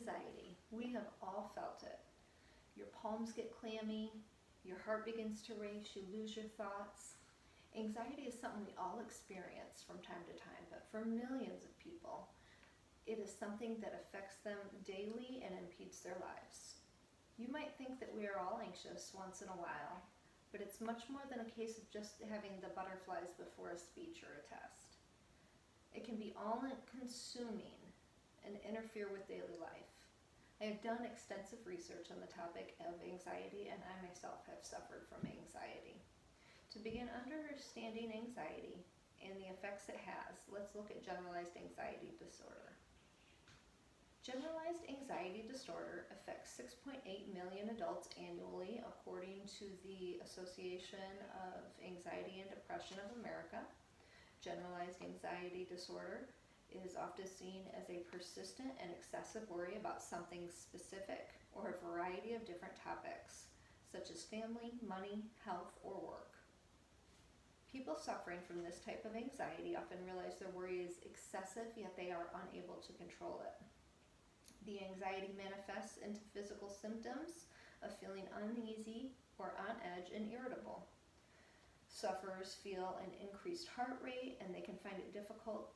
Anxiety. We have all felt it. Your palms get clammy, your heart begins to race, you lose your thoughts. Anxiety is something we all experience from time to time, but for millions of people, it is something that affects them daily and impedes their lives. You might think that we are all anxious once in a while, but it's much more than a case of just having the butterflies before a speech or a test. It can be all-consuming and interfere with daily life. I have done extensive research on the topic of anxiety, and I myself have suffered from anxiety. To begin understanding anxiety and the effects it has, let's look at generalized anxiety disorder. Generalized anxiety disorder affects 6.8 million adults annually, according to the Association of Anxiety and Depression of America. Generalized anxiety disorder is often seen as a persistent and excessive worry about something specific or a variety of different topics, such as family, money, health, or work. People suffering from this type of anxiety often realize their worry is excessive, yet they are unable to control it. The anxiety manifests into physical symptoms of feeling uneasy or on edge and irritable. Sufferers feel an increased heart rate, and they can find it difficult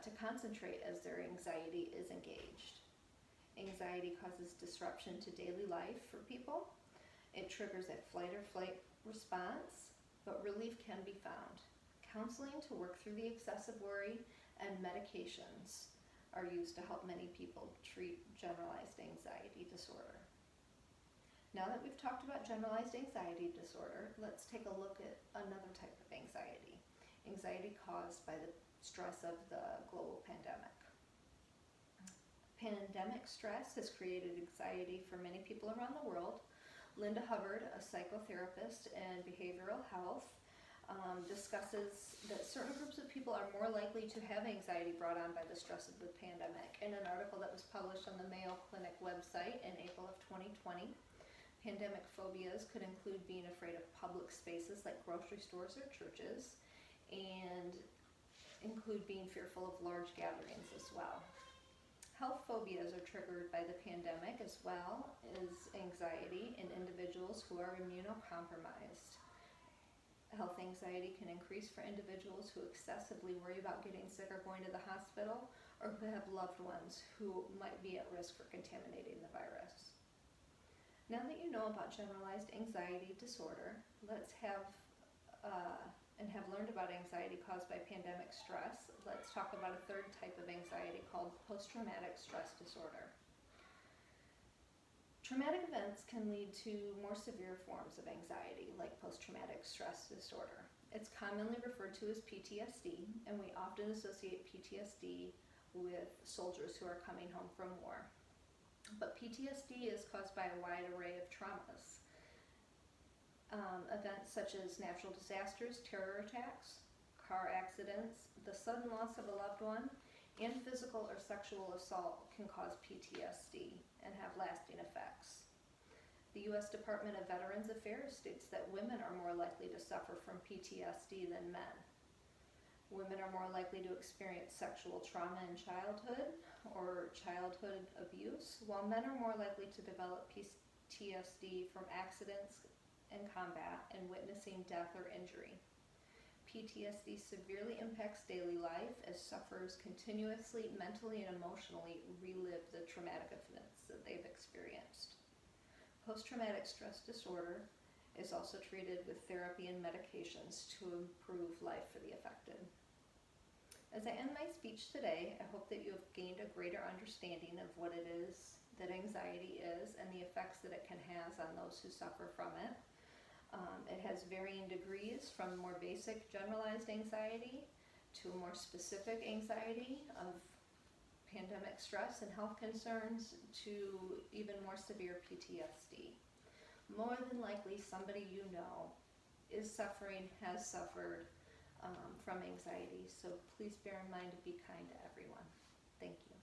to concentrate as their anxiety is engaged. Anxiety causes disruption to daily life for people. It triggers a flight or flight response, but relief can be found. Counseling to work through the excessive worry and medications are used to help many people treat generalized anxiety disorder. Now that we've talked about generalized anxiety disorder, let's take a look at another type of anxiety. Anxiety caused by the stress of the global pandemic. Pandemic stress has created anxiety for many people around the world. Linda Hubbard, a psychotherapist in behavioral health, discusses that certain groups of people are more likely to have anxiety brought on by the stress of the pandemic. In an article that was published on the Mayo Clinic website in April of 2020, pandemic phobias could include being afraid of public spaces like grocery stores or churches, and include being fearful of large gatherings as well. Health phobias are triggered by the pandemic as well as anxiety in individuals who are immunocompromised. Health anxiety can increase for individuals who excessively worry about getting sick or going to the hospital, or who have loved ones who might be at risk for contaminating the virus. Now that you know about generalized anxiety disorder, let's have learned about anxiety caused by pandemic stress, let's talk about a third type of anxiety called post-traumatic stress disorder. Traumatic events can lead to more severe forms of anxiety, like post-traumatic stress disorder. It's commonly referred to as PTSD, and we often associate PTSD with soldiers who are coming home from war. But PTSD is caused by a wide array of traumas. Events such as natural disasters, terror attacks, car accidents, the sudden loss of a loved one, and physical or sexual assault can cause PTSD and have lasting effects. The U.S. Department of Veterans Affairs states that women are more likely to suffer from PTSD than men. Women are more likely to experience sexual trauma in childhood or childhood abuse, while men are more likely to develop PTSD from accidents in combat and witnessing death or injury. PTSD severely impacts daily life as sufferers continuously, mentally and emotionally relive the traumatic events that they've experienced. Post-traumatic stress disorder is also treated with therapy and medications to improve life for the affected. As I end my speech today, I hope that you have gained a greater understanding of what it is that anxiety is and the effects that it can have on those who suffer from it. It has varying degrees, from more basic generalized anxiety to a more specific anxiety of pandemic stress and health concerns to even more severe PTSD. More than likely, somebody you know is suffering, has suffered from anxiety, so please bear in mind to be kind to everyone. Thank you.